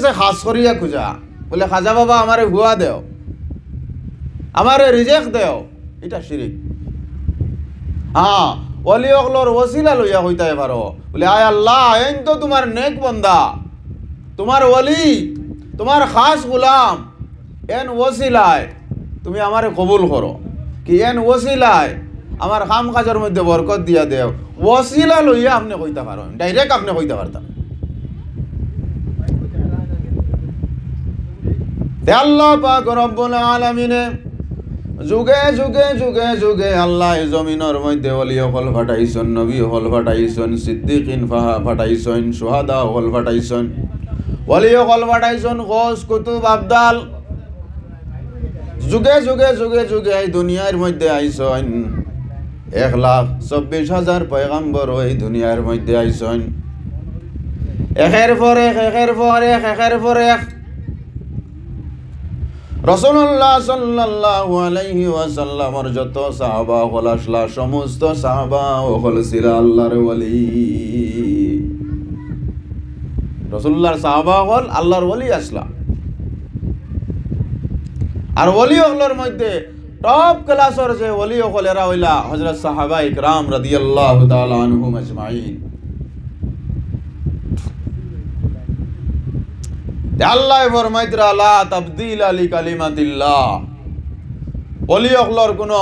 কাছে খাস করিয়া খুঁজা, বলে খাজা বাবা আমারে হুয়া দেও, আমারে রিজেক্ট দেও, এটা শিরিক। হ্যাঁ, ওলি অগলর ওসিলা লইয়া হইতে পারো, বলে আয় আল্লাহ এন তো তোমার নেক বন্দা, তোমার ওলি, তোমার খাস গুলাম, এন ওসিলায় তুমি আমারে কবুল করো, কি এন ওসিলায় আমার কাম কাজের মধ্যে বরকত দিয়া দেও। ওসিলা লইয়া আপনি কইতে পারো, ডাইরেক্ট আপনি কইতে পারতাম। আল্লাহ পাক রব্বুল আলামিনে যুগে যুগে যুগে যুগে আল্লাহ জমিনের মধ্যে ওলি হল ফাটাইছেন, নবী হল ফাটাইছেন, সিদ্দিকিন ফাটাইছেন, সুহাদা হল ফাটাইছেন, ওলি হল ফাটাইছেন, গৌস কুতুব আবদাল, যুগে যুগে যুগে যুগে এই দুনিয়ার মধ্যে আইছেন। 1,24,000 পয়গম্বর এই দুনিয়ার মধ্যে আইছেন, একের পর এক, একের পর এক, একের পর এক। রাসূলুল্লাহ সাল্লাল্লাহু আলাইহি ওয়াসাল্লামের যত সাহাবা হল আসলা, সমস্ত সাহাবা হল ছিল আল্লাহর ওলি। রাসূলুল্লাহর সাহাবা হল আল্লাহর ওলি আসলা। আর ওলি হলর মধ্যে টপ ক্লাসের যে ওলি হল এরা হইলা হযরত সাহাবা ইকরাম রাদিয়াল্লাহু তাআলা আনহুম আজমাইন। আল্লাহ ফরমাইতরা লা তাবদীলা লিকালিমাতিল্লাহ, ওলি হলর কোনো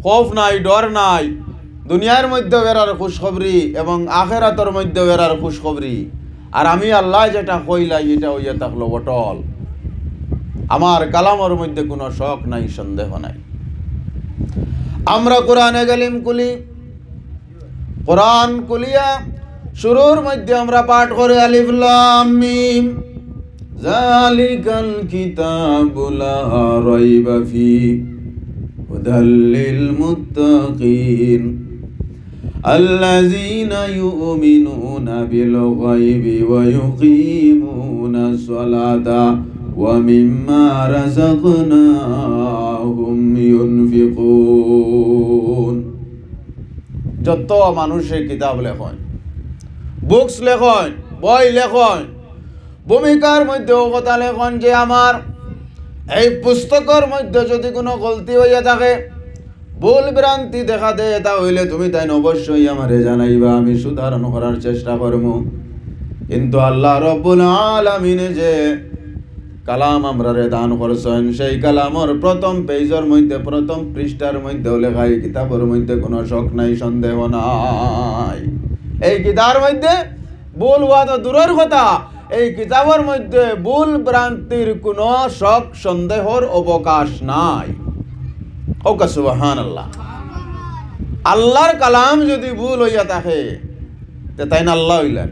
খৌফ নাই, ডর নাই, দুনিয়ার মধ্যে এরার খুশখবরি এবং আখিরাতের মধ্যে এরার খুশখবরি। আর আমি আল্লাহ যেটা কইলাই এটা হইয়া থাকলো বটল, আমার কালামের মধ্যে কোনো শক নাই, সন্দেহ নাই। আমরা কোরআনে কালিম কুলি, কোরআন কুলিয়া শুরুর মধ্যে আমরা পাঠ করে আলিফ লাম মিম, যালিকাল কিতাবু লা রাইবা ফীহি হুদাল লিল মুত্তাকিন আল্লাযীনা ইউমিনুনা বিল গায়বি ওয়া ইউকিমুনাস সালাতা ওয়া মিম্মা রাযাকনাহুম ইউনফিকুন। যত মানুষে কিতাব লেখন, বুকস লেখন, বই লেখন, ভূমিকার মধ্যে কথা লেখন যে আমার এই পুস্তকের মধ্যে যদি কোনো গলতি হইয়া থাকে, ভুল ভ্রান্তি দেখা দেয়, তাহলে তুমি তাই অবশ্যই আমারে জানাইবা, আমি সুধারণ করার চেষ্টা করব। কিন্তু আল্লাহ রব্বুল আলামিনে যে কালাম আমরারে দান করছেন, সেই কালামর প্রথম পেজের মধ্যে, প্রথম পৃষ্ঠার মধ্যে লেখা, এই কিতাবের মধ্যে কোনো শক নাই, সন্দেহ নাই। এই কিতাবের মধ্যে ভুল হওয়া তো দূরের কথা, এই কিতাবের মধ্যে ভুল ভ্রান্তির কোনো শক সন্দেহর অবকাশ নাই। ওকা সুবহানাল্লাহ। আল্লাহর কালাম যদি ভুল হইয়া থাকে তাই না আল্লাহ হইলেন।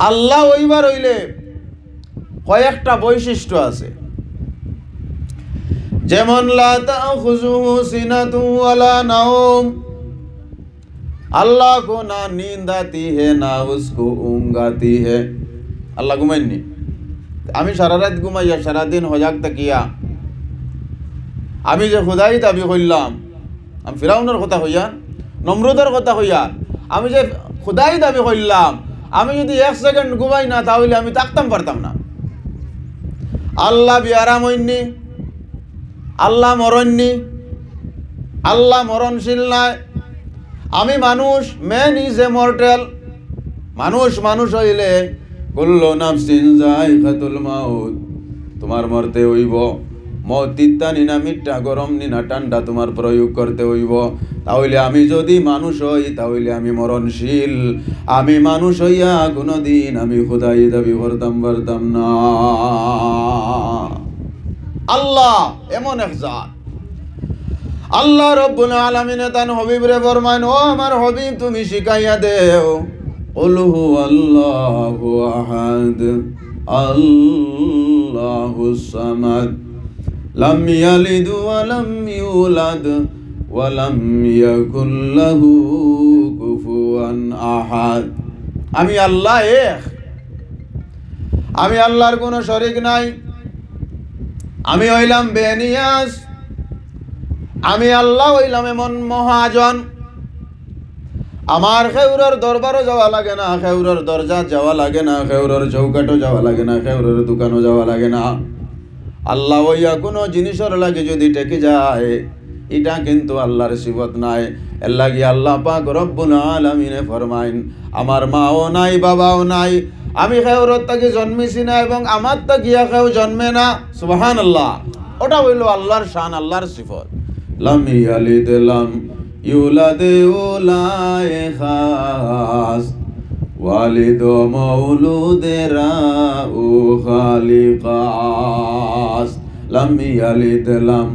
আল্লাহ হইবার হইলে কয়েকটা বৈশিষ্ট্য আছে, যেমন লা তাখুযুহু সিনাতু ওয়ালা নাওম, अल्लाह को ना नींद आती है ना उसको ऊँघ आती है। আল্লাহ ঘুমাইনি, আমি সারা রাত ঘুমাইয়া সারাদিন হজাক তাকিয়া আমি যে খুদাই দাবি করলাম, আমি ফিরাউনের কথা হইয়া, নমরুদের কথা হইয়া, আমি যে খুদাই দাবি করলাম, আমি যদি 1 সেকেন্ড ঘুমাই না তাহলে আমি থাকতাম পারতাম না। আল্লাহ বিয়ারাম হইনি, আল্লাহ মরণনি, আল্লাহ মরণশীল নাই। আমি মানুষ, ম্যান ইজ এ মর্টাল। মানুষ হইলে কুল্লু নাফসিন যায়কাতুল মাউত, তোমার মরতে হইব। মত তিতা নিনা মিঠা, গরম নিনা ঠান্ডা তোমার প্রয়োগ করতে হইব। তাহলে আমি যদি মানুষ হই তাহলে আমি মরণশীল। আমি মানুষ হইয়া কোনদিন আমি খোদাই দাবি করতাম পারতাম না। আল্লাহ এমন এক জাত। আল্লাহ রব্বুল আলামিন তান হবিবরে ফরমান, ও আমার হবিব তুমি শিখাইয়া দেও, কুল হুয়াল্লাহু আহাদ আল্লাহুস সামাদ লাম ইয়ালিদ ওয়া লাম ইউলাদ ওয়া লাম ইয়াকুল লাহু কুফুয়ান আহাদ। আমি আল্লাহ এক, আমি আল্লাহর কোনো শরীক নাই। আমি হইলাম বেনিয়াস, আমি আল্লাহ হইলাম এমন মহাজন। আমার খেউরের দরবারও যাওয়া লাগে না, খেউরের দরজা যাওয়া লাগে না, খেউরের চৌকাটও যাওয়া লাগে না, খেউরের দোকানও যাওয়া লাগে না। আল্লাহ ওইয়া কোনো জিনিসের লাগে যদি টেকে যায়, এটা কিন্তু আল্লাহর সিফত নাই। এর লাগি আল্লাহ পাক রব্বুল আলামিনে ফরমাইন, আমার মাও নাই বাবাও নাই, আমি খেউরত তাকে জন্মেছি না এবং আমার তাকিয়া কেউ জন্মে না। সুবহানাল্লাহ। ওটা হইল আল্লাহর শান, আল্লাহর সিফত। লাম ইয়ালিদ লাম ইউলাদ ওলায় খাস ওয়ালিদ মাউলুদেরা ও খালিকাস। লাম ইয়ালিদ লাম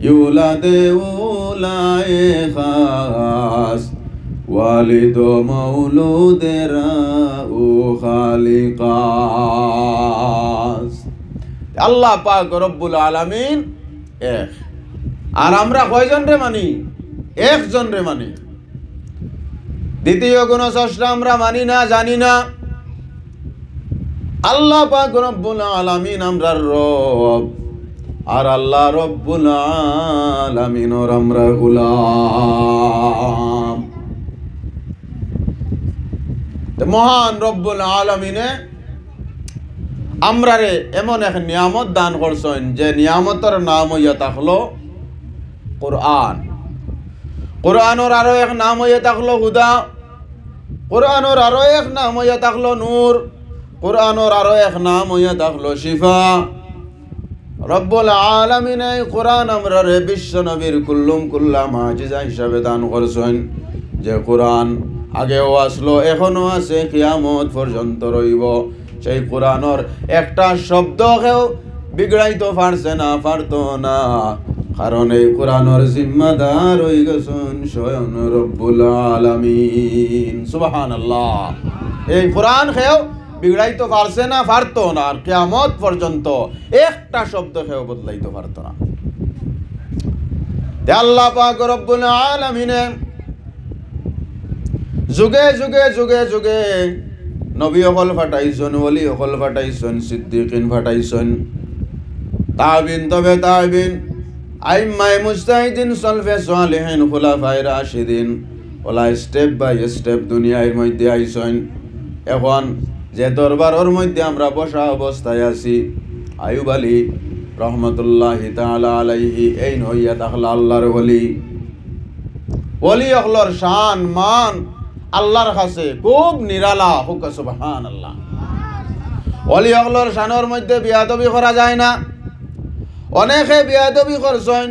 ইউলাদ ওলায় খাস ওয়ালিদ মাউলুদেরা ও খালিকাস। আল্লাহ পাক রব্বুল আলামিন এক। আর আমরা কয়জন রে মানি? একজন রে মানি। দ্বিতীয় কোন স্রষ্টা আমরা মানি না, জানি না। আল্লাহ পাক রব্বুল আলামিন আমরার রব, আর আল্লাহ রব্বুল আলামিনের আমরা গোলাম। মহান রব্বুল আলামিনে আমরারে এমন এক নিয়ামত দান করছেন, যে নিয়ামতের নাম হইয়া থাকলো কোরআন। কোরআনের আরো এক নাম হইয়া থাকলো হুদা, কোরআনের আরো এক নাম হইয়া থাকলো নূর, কোরআনের আরো এক নাম হইয়া থাকলো শিফা। রব্বুল আলামিন এই কোরআন আমরারে বিশ্ব নবীর কুল্লুম কুল্লা মুজিজা হিসাবে দান করছেন, যে কোরআন আগেও আসলো, এখনো আছে, কিয়ামত পর্যন্ত রইব। সেই কোরআনের একটা শব্দকেও বিগড়াইতে পারছে না, পারতো না, কারণ এই কোরআনের জিম্মাদার হয়ে গেছেন স্বয়ং রব্বুল আলামিন। সুবহানাল্লাহ। এই কোরআন খেয়েও বিগড়াইতে পারছে না, পারতো না, আর কিয়ামত পর্যন্ত একটা শব্দ খেয়েও বদলাইতে পারতো না। আল্লাহ পাক রব্বুল আলামিনে যুগে যুগে যুগে যুগে নবী হল ফাটাইছেন, ওলি হল ফাটাইছেন, সিদ্দিকিন ফাটাইছেন, তাবিন তবে তাবিন, আইম্মায়ে মুজতাহিদিন, সলফে সালেহিন, খুলাফায়ে রাশিদিন, ওলা স্টেপ বাই স্টেপ দুনিয়ার মধ্যে আইছেন। এখন যে দরবারের মধ্যে আমরা বসা অবস্থায় আছি, আইয়ুব আলী রহমতুল্লাহি তাআলা আলাইহি এই হইয়া থাকলা আল্লাহর ওলি। ওলি হলর শান মান আল্লাহর কাছে খুব নিরালা। হুক সুবহানাল্লাহ। ওলি হলর শানের মধ্যে বিয়াদবি করা যায় না। অনেকে বিয়াদবি করছেন,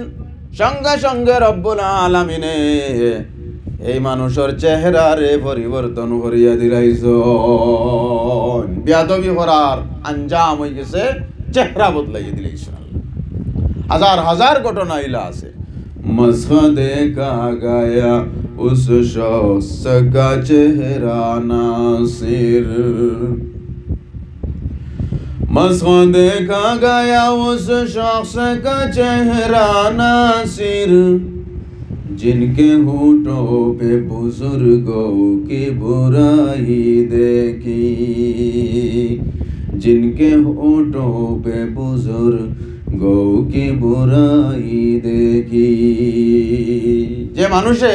সঙ্গে সঙ্গে রব্বুল আলামিনে এই মানুষের চেহারারে পরিবর্তন করিয়া দিলাইছেন। বিয়াদবি করার আঞ্জাম হয়ে গেছে চেহারা বদলাইয়া দিলাইছেন। হাজার হাজার ঘটনা ইলা আছে। मस्खा देखा गया उस शख्स का चेहरा नासिर, मस्खा देखा गया उस शख्स का चेहरा नासिर, जिनके होठों पे बुजुर्गों की बुराई देखी, जिनके होठों पे बुजुर्ग गौ की बुराई देखी। যে মানুষে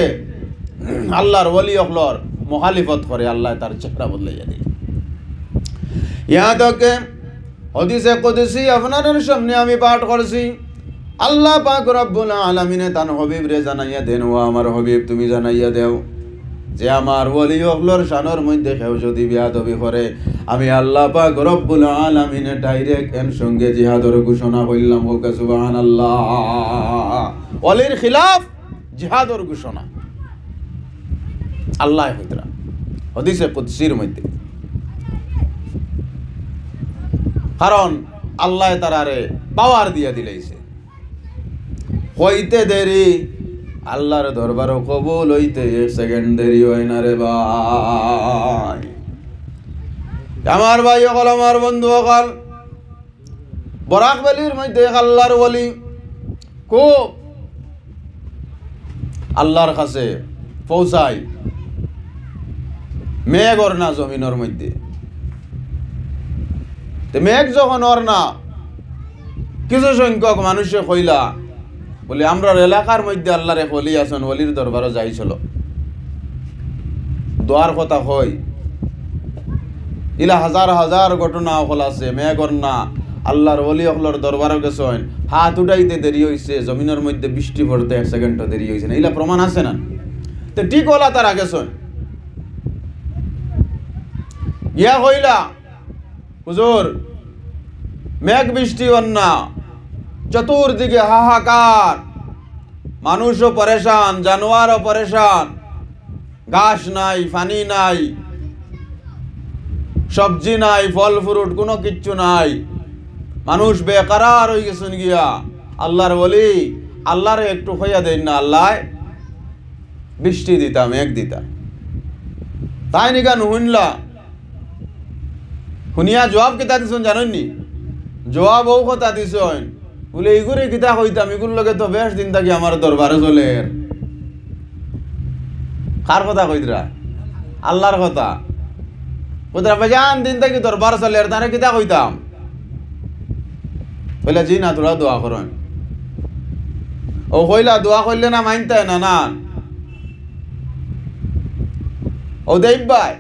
আল্লাহর ওলি হলর মুখালিফত করে, আল্লাহ তার চেহারা বদলাইয়া দেয়। ইহা থেকে হাদিসে কুদসি আপনাদের সামনে আমি পাঠ করছি। আল্লাহ পাক রব্বুল আলামিনে তার হাবিব রে জানাইয়া দেন, ও আমার হাবিব তুমি জানাইয়া দেও যে আমার ওলি হলর শানের মধ্যে কেউ যদি বিয়াদবি করে, আমি আল্লাহ পাক রব্বুল আলামিনে ডাইরেক্ট এর সঙ্গে জিহাদের ঘোষণা করলাম। হোক সুবহানাল্লাহ। ওলির খিলাফ জিহাদের ঘোষণা আল্লাহ হইতরা হাদিসে কুদসির মধ্যে। কারণ আল্লাহ তারারে পাওয়ার দিয়া দিলাইছে। হইতে দেরি আল্লাহর দরবারও কবুল হইতে এক সেকেন্ড দেরি হয় না রে ভাই। আমার ভাই হল, আমার বন্ধু হল, বরাক ভ্যালির মধ্যে আল্লাহর ওলি খুব আল্লাহর কাছে পৌঁছায়। মেঘ ওর না জমিনের মধ্যে, মেঘ যখন ওর না, কিছু সংখ্যক মানুষে কইলা বলে আমরা এলাকার মধ্যে আল্লাহর এক ওলি আছেন, ওলির দরবারও যাইছিল। দোয়ার কথা হয় ইলা হাজার হাজার ঘটনা হল আছে মেঘর না আল্লাহর ওলি হলর দরবারও গেছেন হাত উঠাইতে দেরি হয়েছে জমিনের মধ্যে বৃষ্টি পড়তে 1 সেকেন্ডও দেরি হয়েছে না ইলা প্রমাণ আছে না তো ঠিক হলা তারা গেছেন ইয়া হইলা হুজুর মেঘ বৃষ্টি না চতুর্দিকে হাহাকার মানুষও পরেশান জানোয়ারও পরেশান ঘাস নাই পানি নাই সবজি নাই ফল ফ্রুট কোনো কিচ্ছু নাই মানুষ বেকারার হয়ে গেছেন গিয়া আল্লাহর বলি আল্লাহরে একটু হইয়া দেন না আল্লাহ বৃষ্টি দিতাম মেঘ দিতাম তাই নিকান শুনলা শুনিয়া জবাব কিতা দিছেন জানেননি জবাব ও কথা দিছেন বলে এগুলো কিতা কইতাম এগুলোর লগে তো বেশ দিন থাকি আমার দরবারে চলে কার কথা কইতরা আল্লাহর কথা কইতরা বেজান দিন থাকি দরবার চলে তারে কিতা কইতাম বলে জি না তোরা দোয়া করেন ও কইলা দোয়া করলে না মানতে না না ও দেখবাই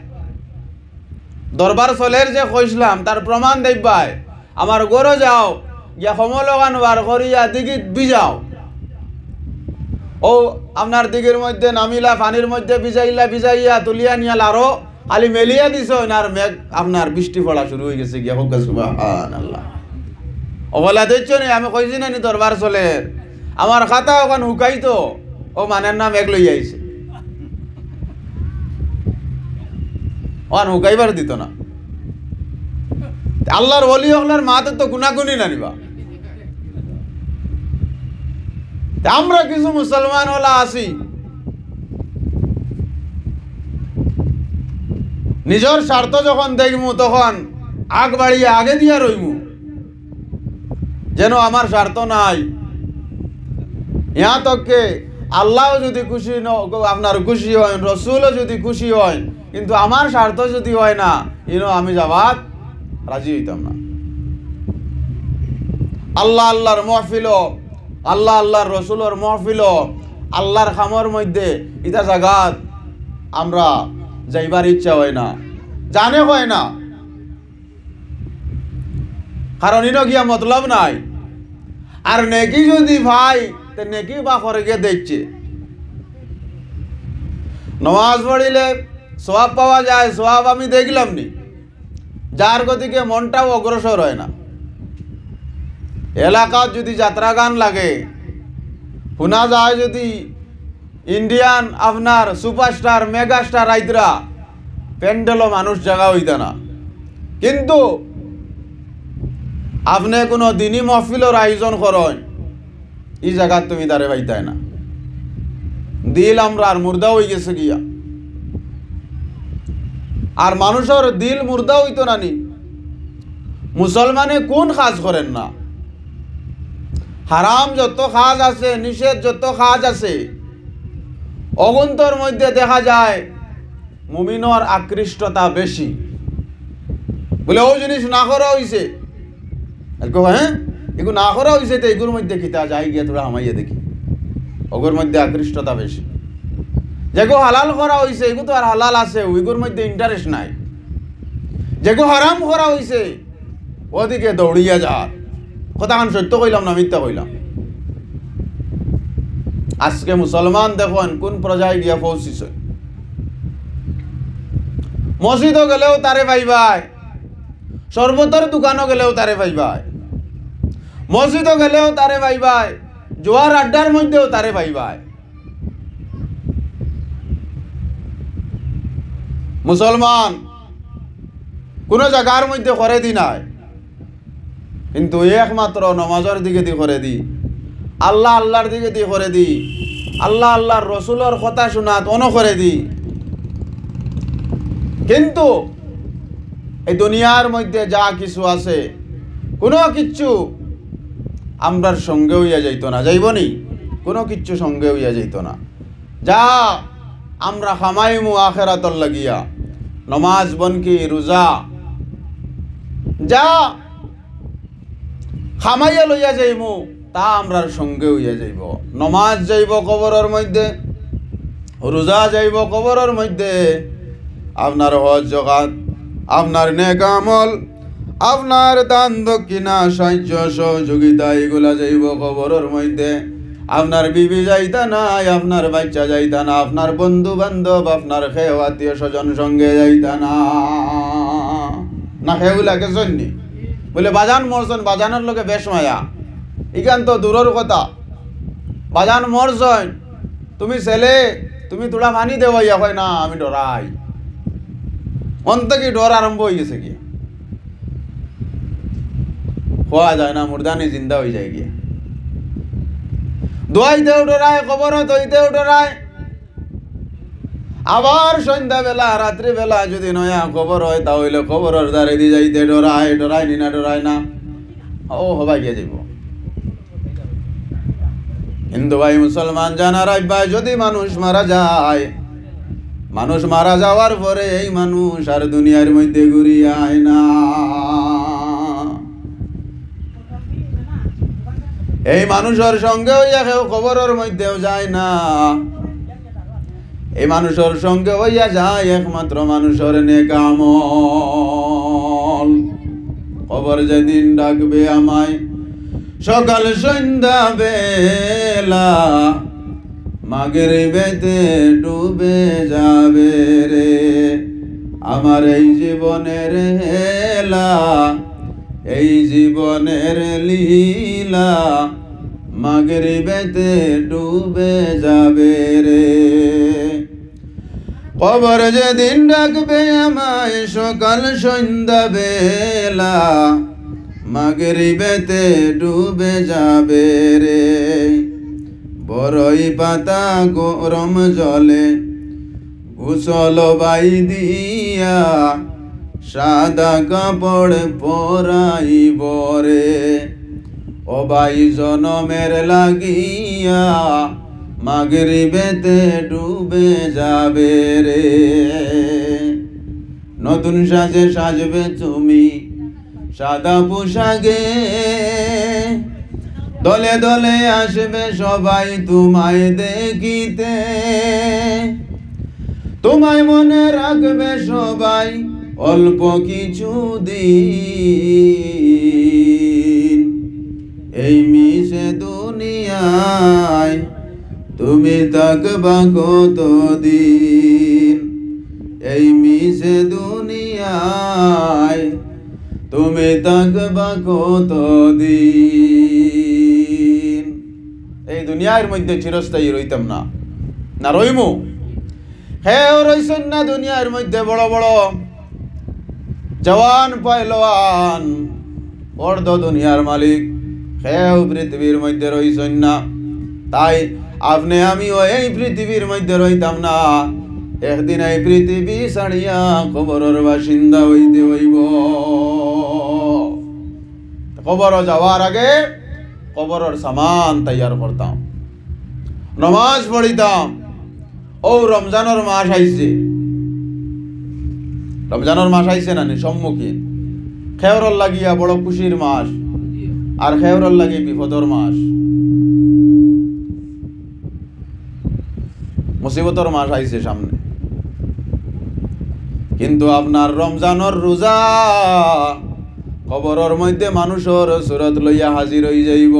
দরবার চলের যে কইসলাম তার প্রমাণ দেখবাই আমার গরো যাও ইয়া সমলগান বার করিয়া দিগিত বিজাও ও আপনার দিগের মধ্যে নামিলা পানির মধ্যে ভিজাইয়া তুলিয়া নিয়াল আরো খালি মেলিয়া দিছ আর মেঘ আপনার বৃষ্টি পড়া শুরু হয়ে গেছে গিয়া হোক সুবহানাল্লাহ অবলা দেখছ নি আমি কইছি না নি দরবার চলের আমার খাতা ওখান হুকাইতো ও মানের নাম মেঘ লই আইছে ওখান হুকাইবার দিত না আল্লাহর ওলি হলার মাতে তো গুনাগুনি না নিবা আমরা কিছু মুসলমান হলা আছি নিজের স্বার্থ যখন দেখমু তখন আগ বাড়িয়ে আগে দিয়া রইমু যেন আমার স্বার্থ নাই ইয়া তককে আল্লাহ যদি খুশি আপনার খুশি হয় রসুলও যদি খুশি হয় কিন্তু আমার স্বার্থ যদি হয় না আমি যাবাত রাজি হইতাম না আল্লাহ আল্লাহর মহফিল আল্লাহ আল্লাহর রসুলের মহফিল আল্লাহর খামর মধ্যে ইটা জাগাত আমরা যাইবার ইচ্ছা হয় না জানে হয় না কারণ ইনো গিয়া মতলব নাই আর নেকি যদি ভাই তে নেকি বা করে গিয়ে দেখছে নমাজ পড়িলে সওয়াব পাওয়া যায় সওয়াব আমি দেখলাম নি যার গতিকে মনটাও অগ্রসর হয় না এলাকাত যদি যাত্রা গান লাগে শোনা যায় যদি ইন্ডিয়ান আপনার সুপারস্টার মেগাস্টার আইতরা প্যান্ডেলও মানুষ জায়গা হইতা না কিন্তু আপনি কোনো দিনই মহফিলের আয়োজন করেন এই জায়গা তুমি দাঁড়ে পাইতাই না দিল আমরা আর মুর্দা হয়ে গেছে গিয়া আর মানুষের দিল মুর্দা হইতো না নি মুসলমানে কোন কাজ করেন না হারাম যত কাজ আছে নিষেধ যত কাজ আছে অগুন্তর মধ্যে দেখা যায় মুমিনর আকৃষ্টতা বেশি বলে ও জিনিস না করা হইছে হ্যাঁ এগুলো না করা হয়েছে তো এগুলোর মধ্যে কিতা যাই গিয়ে তোরা আমাইয়া দেখি ওগুলোর মধ্যে আকৃষ্টতা বেশি যেগুলো হালাল করা হয়েছে এগুলো তো আর হালাল আছে ওইগুলোর মধ্যে ইন্টারেস্ট নাই যেগুলো হারাম করা হয়েছে ওদিকে দৌড়িয়া যার কথা খান সত্য কইলাম না মিথ্যা কইলাম আজকে মুসলমান দেখুন কোন পর্যায়ে গিয়া পৌঁছিছে মসজিদও গেলেও তারে পাইবাই শরবতের দোকানও গেলেও তারে পাইবাই মসজিদও গেলেও তারে পাইবাই জোয়ার আড্ডার মধ্যেও তারে পাইবাই মুসলমান কোন জায়গার মধ্যে করে দি নাই কিন্তু একমাত্র নমাজের দিকে দি করে দি আল্লাহ আল্লাহর দিকে দি করে দি আল্লাহ আল্লাহর রসুলের কথা শোনাত অন করে দি কিন্তু এই দুনিয়ার মধ্যে যা কিছু আছে কোনো কিচ্ছু আমরার সঙ্গে হইয়া যাইত না যাইবনি কোনো কিচ্ছু সঙ্গে হইয়া যাইত না যা আমরা খামাইমু আখেরাতর লাগিয়া নমাজ বনকি রোজা যা খামাইয়া লইয়া যাইমু তা আমরার সঙ্গে হইয়া যাইব নমাজ যাইব কবরের মধ্যে রোজা যাইব কবরের মধ্যে আপনার হজ জগাত, আপনার নেক আমল, আপনার দান দক্ষিণা সাহায্য সহযোগিতা এগুলা যাইব কবরের মধ্যে। আপনার বিবি যাইতা নাই, আপনার বাচ্চা যাইতা না, আপনার বন্ধু বান্ধব, আপনার খেয়ে আত্মীয় স্বজন সঙ্গে যাইতা না। না খেয়েগুলা গেছেন নি? বলে বাজান মরছেন, বাজানের লোকে বেশ মায়া, ইখান তো দূরের কথা। বাজান মরছেন, তুমি ছেলে, তুমি তোলা মানি দেওয়াইয়া হয় না, আমি ডরাই। অন্ত কি ডর আরম্ভ হয়ে গেছে কি? হওয়া যায় না, মুর্দানি জিন্দা হয়ে যায় গিয়া। দোয়াইতেও ডরায়, কবর দইতেও ডরায়। আবার সন্ধ্যাবেলা রাত্রিবেলা যদি নয়া খবর হয় তাহলে খবরের দ্বারে দিয়ে যাইতে ডরায়। ডরায় নি না? ডরায় না? ও হবাই গিয়ে যাইব। হিন্দু ভাই মুসলমান জানার ভাই, যদি মানুষ মারা যায়, মানুষ মারা যাওয়ার পরে এই মানুষ আর দুনিয়ার মধ্যে ঘুরিয়ে আয় না। এই মানুষের সঙ্গে হইয়া কেউ কবরের মধ্যেও যায় না। এই মানুষের সঙ্গে হইয়া যায় একমাত্র মানুষের নেক আমল। কবর যেদিন ডাকবে আমায় সকাল সন্ধ্যা বেলা, মাগরিবেতে ডুবে যাবে রে আমার এই জীবনের হেলা, এই জীবনের লীলা, মাগরিবেতে ডুবে যাবে রে। কবর যেদিন ডাকবে আমায় সকাল সন্ধ্যা বেলা, মাগরিবেতে ডুবে যাবে রে। বড়ই পাতা গরম জলে গোসল বাই দিয়া, সাদা কাপড় পরাইব রে ও ভাই জনমের লাগিয়া, মাগরিবেতে ডুবে যাবে রে। নতুন সাজে সাজবে তুমি সাদা পোশাকে, দলে দলে আসবে সবাই তোমায় দেখিতে, তোমায় মনে রাখবে সবাই অল্প কিছু দিন। এই মিশে দুনিয়ায় তুমি থাকবা কতদিন, এই মিশে দুনিয়ায় তুমি থাকবা কতদিন। এই দুনিয়ার মধ্যে চিরস্থায়ী রইতাম না, না রইমু? হেও রইছেন না দুনিয়ার মধ্যে বড় বড় জওয়ান পয়লওয়ান, অর্ধ দুনিয়ার মালিক, হেও পৃথিবীর মধ্যে রইছেন না। তাই আপনি আমিও এই পৃথিবীর মধ্যে রইতাম না, একদিন এই পৃথিবী ছাড়িয়া কবরের বাসিন্দা হইতে হইব। কবর যাওয়ার আগে কবরের সামান তৈয়ার করতাম, নমাজ পড়িতাম। ও রমজানের মাস আইছে, রমজানের মাস আইছে না সম্মুখীন। খেয়রর লাগিয়া বড় খুশির মাস, আর খেয়রর লাগি বিপদর মাস, মুসিবতর মাস আইছে সামনে। কিন্তু আপনার রমজানের রোজা কবরের মধ্যে মানুষের সুরত লইয়া হাজির হয়ে যাইব।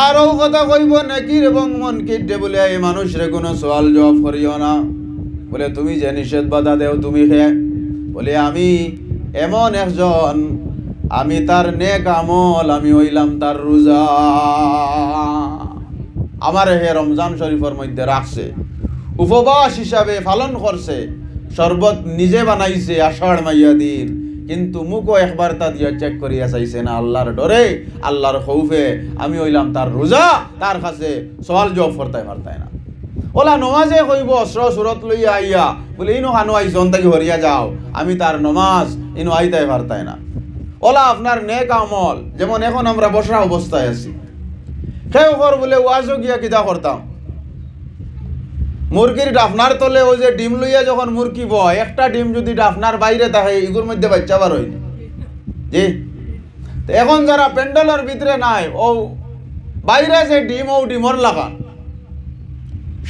আরও কথা কইব নাকির এবং মনকির বলে এই মানুষরে কোনো সওয়াল জবাব করিও না। বলে তুমি যে নিষেধ বাধা দেও তুমি খেয়ে, বলে আমি এমন একজন, আমি তার নেক আমল, আমি হইলাম তার রোজা। আমার হে রমজান শরীফের মধ্যে রাখছে, উপবাস হিসাবে পালন করছে, শরবত নিজে বানাইছে আষাঢ় মাইয়া দিন, কিন্তু মুখও একবার তা দিয়ে চেক করিয়া চাইছে না। আল্লাহর ডরে, আল্লাহর খৌফে আমি হইলাম তার রোজা, তার কাছে সওয়াল জবাব করতে পারতাই না। ওলা নমাজে কইব অস্ত্র সুরত লইয়া আইয়া, বলে ইনো হানো আইসন তাকে হরিয়া যাও, আমি তার নমাজ ইনো আইতাই পারতাই না। ওলা আপনার নেক আমল, যেমন এখন আমরা বসা অবস্থায় আছি, খেয়ে কর বলে ওয়াজও গিয়া কিতা করতাম, মুরগির ডাফনার তলে ওই যে ডিম লইয়া যখন মুরগি বয়, একটা ডিম যদি ডাফনার বাইরে থাকে ইগুর মধ্যে বাচ্চা বার হয়নি জি। এখন যারা প্যান্ডেলের ভিতরে নাই, ও বাইরে যে ডিম, ও ডিমর লাগান,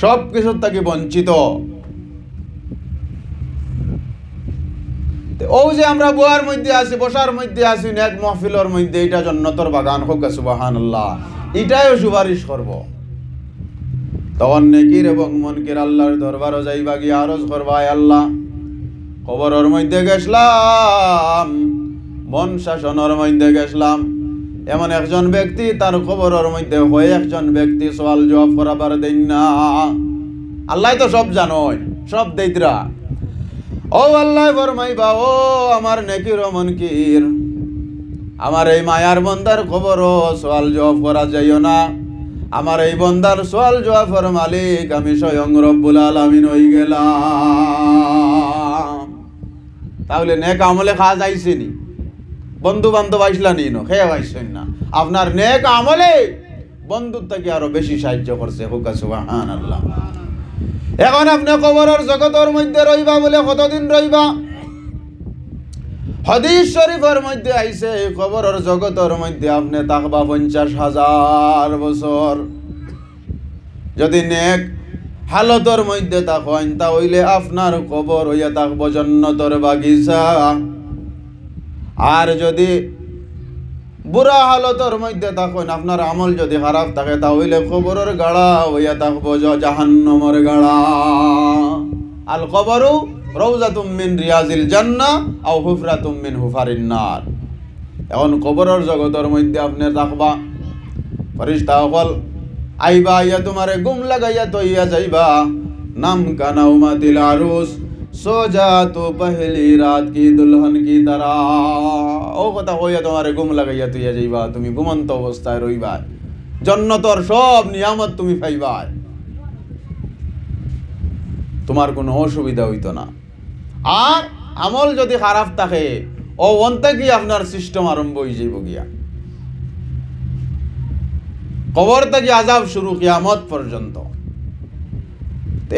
সব কিছুর থেকে বঞ্চিত। ও যে আমরা বুয়ার মধ্যে আছি, বসার মধ্যে আছি নেক মাহফিলের মধ্যে, এটা জান্নাতের বাগান হোক সুবহানাল্লাহ, এটাইও সুপারিশ করব। তখন নেকির এবং মুনকির আল্লাহর দরবারে যাইবা গিয়া আরজ করবা, আল্লাহ কবরের মধ্যে গেছলাম, মন শাসনের মধ্যে গেছলাম, এমন একজন ব্যক্তি তার কবরের মধ্যে হয়ে একজন ব্যক্তি সওয়াল জবাব করাবার দেন না। আল্লাহ তো সব জানোই, সব দেইতরা। ও আল্লাহ ফরমাইবা, ও আমার নেকির ও মুনকির, আমার এই মায়ার বন্দার কবর সওয়াল জবাব করা যাইও না। আমার এই বন্দার সওয়াল জবাবের মালিক আমি স্বয়ং রব্বুল আলামিন হই গেলাম। তাহলে নেক আমলে খাওয়া যাইছে নি? বন্ধু বান্ধব আইসলা নি নো খেয়ে আইসেন না, আপনার নেক আমলে বন্ধুর থেকে আরো বেশি সাহায্য করছে। হোক সুবহানাল্লাহ। এখন আপনি কবরের জগতের মধ্যে রইবা বলে কতদিন রইবা? হাদিস শরীফের মধ্যে আইছে কবরের জগতের মধ্যে আপনি থাকবা 50,000 বছর। যদি নেক হালতের মধ্যে থাকেন তাহলে আপনার কবর হইয়া থাকবো জান্নাতের বাগিচা। আর যদি বুড়া হালতের মধ্যে থাকেন, আপনার আমল যদি খারাপ থাকে তাহলে কবরের গাড়া হইয়া থাকবো জাহান্নামের গাড়া। আল কবরু রাউযাতুম মিন রিয়াজিল জান্নাহ আও হুফরাতুম মিন হুফারিন নার। এখন কবরের জগতের মধ্যে আপনি থাকবা, ফেরেশতা সকল আইবা, আইয়া তোমারে গুম লাগাইয়া তৈয়া যাইবা। নাম কা নাউমাতিল আরুস, সো যা তো পহলি রাত কি দুলহন কি তারা। ও কথা হইয়া তোমারে গুম লাগাইয়া তৈয়া যাইবা, তুমি ঘুমন্ত অবস্থায় রইবা, জান্নাতের সব নিয়ামত তুমি পাইবা, তোমার কোনো অসুবিধা হইতো না। আর আমল যদি খারাপ থাকে ও অন্তে কি আপনার সিস্টেম আরম্ভ হয়ে যাইব গিয়া, কবর থেকে আযাব শুরু কিয়ামত পর্যন্ত।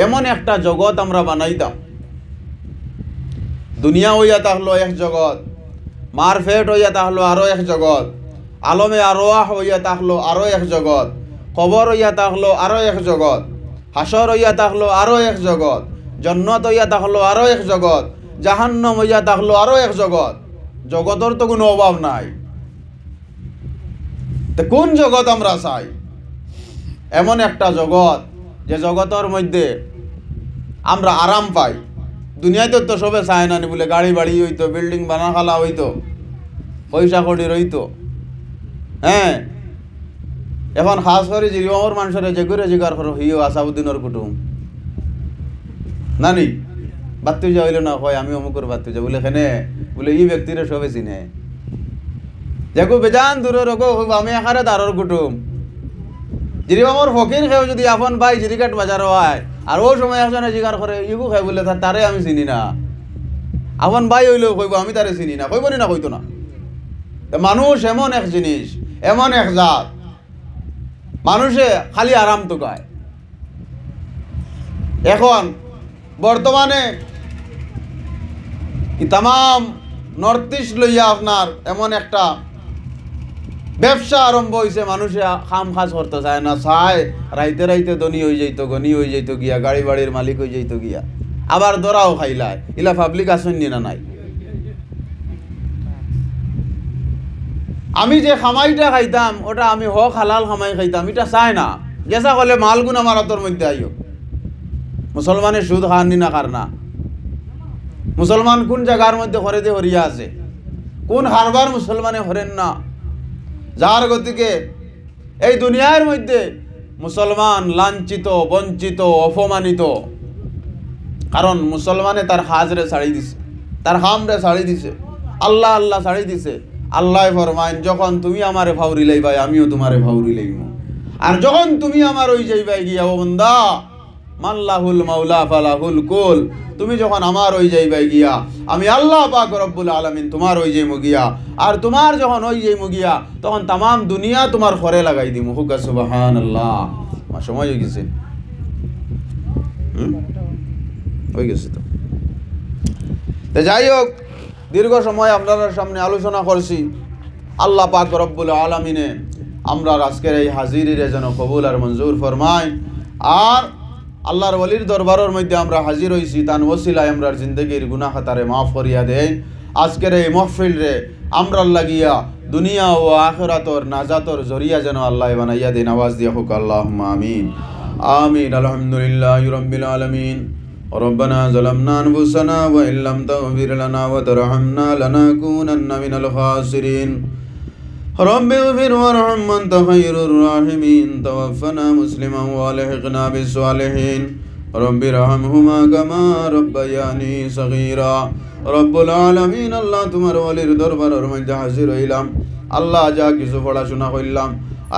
এমন একটা জগৎ আমরা বানাইতাম, দুনিয়া হইয়া থাকলো এক জগৎ, মারফেট হইয়া থাকলো আরো এক জগৎ, আলমে আরওয়াহ হইয়া থাকলো আরো এক জগৎ, কবর হইয়া থাকলো আরো এক জগৎ, হাসর হইয়া থাকলো আরো এক জগৎ, জান্নাত হইয়া থাকলো আরো এক জগৎ, জাহান্নাম হইয়া থাকলো আরো এক জগৎ। জগতের তো কোনো অভাব নাই। তো কোন জগৎ আমরা চাই? এমন একটা জগৎ যে জগতের মধ্যে আমরা আরাম পাই। দুনিয়াতে তো সবে চায় না বলে গাড়ি বাড়ি হইতো, বিল্ডিং বানা খালা হইতো, পয়সা কড়ি রইতো। হ্যাঁ, এখন খাস করে জিরিবামর মানুষের যে করে জিগার করো হিও আসাউদ্দিনের কুটুম নানি বাত্তু যা হইল না হয় আমি অমুকর বাত্তু যা বলে খেনে বলে ই ব্যক্তিরে সবে চিনে যাকো বেজান দূরে রকো আমি এখানে দারর কুটুম। জিরিবামর ফকির খেয়েও যদি আপন ভাই জিরিকাট বাজার হয় আর ও সময় একজনে জিগার করে ইগু খাই বলে তারে আমি চিনি না, আপন ভাই হইলেও কইব আমি তারে চিনি না, কইব না কইতো না। মানুষ এমন এক জিনিস, এমন এক জাত, মানুষে খালি আরাম তো গায়। এখন বর্তমানে তাম নর্থ ইস্ট লইয়া আপনার এমন একটা ব্যবসা আরম্ভ হয়েছে, মানুষে খাম খাস করতে চায় না, চায় রাইতে রাইতে ধনী হয়ে যাইতো, গনি হয়ে যাইতো গিয়া, গাড়ি বাড়ির মালিক হয়ে যাইতো গিয়া, আবার দরাও খাইলায়। ইলা পাবলিক আসেন না নাই? আমি যে খামাইটা খাইতাম ওটা আমি হক হালাল খামাই খাইতাম, এটা চাই না। গেছা কলে মালগুন আমার হাতের মধ্যে আইও। মুসলমানের সুদ খাননি না কার না? মুসলমান কোন জায়গার মধ্যে হরে দিয়ে হরিয়া আছে? কোন হারবার মুসলমানে হরেন না? যার গতিকে এই দুনিয়ার মধ্যে মুসলমান লাঞ্ছিত, বঞ্চিত, অপমানিত, কারণ মুসলমানে তার হাজরে ছাড়ি দিছে, তার হামরে ছাড়ি দিছে, আল্লাহ আল্লাহ ছাড়ি দিছে। আল্লাহ ফরমাইন, যখন তুমি আমারে ভাউরি লাইবাই আমিও তোমারে ভাউরি লাইব, আর যখন তুমি আমার ওই যাইবাই গিয়া ও বান্দা মাল্লাহুল মাওলা ফালাহুল কুল, তুমি যখন আমার ওই যাইবাই গিয়া আমি আল্লাহ পাক রব্বুল আলামিন তোমার ওই যাইমু গিয়া, আর তোমার যখন ওই যাইমু গিয়া তখন তাম দুনিয়া তোমার ঘরে লাগাই দিমু। হুকা সুবহানাল্লাহ। আমার সময় হয়ে গেছে, হয়ে গেছে তো। যাই হোক, দীর্ঘ সময় আপনাদের সামনে আলোচনা করছি। আল্লাহ পাক রব্বুল আলামিনে আমরা আজকের এই হাজিরিরে যেন কবুল আর মঞ্জুর ফরমায়। আর আল্লাহর ওলির দরবারের মধ্যে আমরা হাজির হইছি তান ওসিলায় আমরার জিন্দগির গুনাহ খাতারে মাফ করিয়া দেন। আজকের এই মাহফিল রে আমরার লাগিয়া দুনিয়া ও আখিরাতর নাজাতর জরিয়া যেন আল্লাহ বানাইয়া দেন। আওয়াজ দিয়া হোক আল্লাহুম্মা আমিন। আমিন। আলহামদুলিল্লাহি রাব্বিল আলামিন। ربنا ظلمنا أنفسنا وإن لم تغفر لنا وترحمنا لنكونن من الخاسرين رب اغفر وارحم وأنت خير الراحمين توفنا مسلما والحقنا بالصالحين رب ارحمهما كما ربياني صغيرا رب العالمين আল্লাহ তোমার ওলির দরবারের মধ্যে হাজির হইলাম। আল্লাহ যা কিছু পড়াশোনা করলাম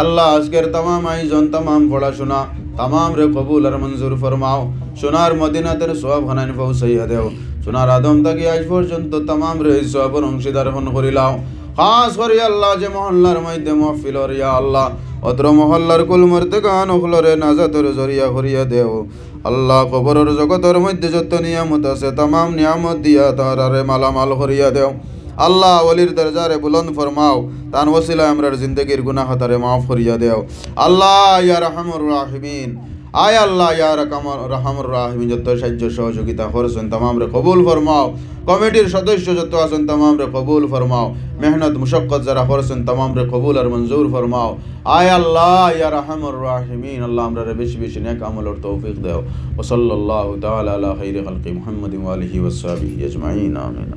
আল্লাহ আজকের तमाम আয়োজন तमाम পড়াশোনা तमाम রে কবুল আর মঞ্জুর ফরমাও। সোনার মদিনাতের সওয়াব খানায় পৌঁছাইয়া দেও। সোনার আদম থেকে আজ পর্যন্ত तमाम রে সওয়াবের অংশীদার করিলাও। খাস করে আল্লাহ যে মহল্লার মধ্যে মাহফিল ইয়া আল্লাহ অত্র মহল্লার কুল মর্তেকান ওখলরে নাজাতের জরিয়া করিয়া দেও। আল্লাহ কবরের জগতের মধ্যে যত নিয়ামত আছে तमाम নিয়ামত দিয়া তারারে মালামাল করিয়া দেও। আল্লাহ ওলির দরজারে বুলন্দ ফরমাও। তান ওসিলায় আমরার জিন্দগির গুনাহ খাতারে মাফ করিয়া দেও। আল্লাহ ইয়া রাহমানুর রাহিমিন, আয় আল্লাহ ইয়া রাহমানুর রাহিমিন, যত সাহায্য সহযোগিতা করছেন तमाम রে কবুল ফরমাও। কমিটির সদস্য যত আছেন तमाम রে কবুল ফরমাও। মেহনত মুশাক্কাত যারা করছেন तमाम রে কবুল আর মঞ্জুর ফরমাও। আয় আল্লাহ ইয়া রাহমানুর রাহিমিন, আল্লাহ আমরারে বেশি বেশি নেক আমলের তৌফিক দাও। ওয়া সাল্লাল্লাহু তাআলা আলা খাইরি খালকি মুহাম্মাদিন ওয়া আলিহি ওয়া সাহবিহি আজমাইন। আমিন।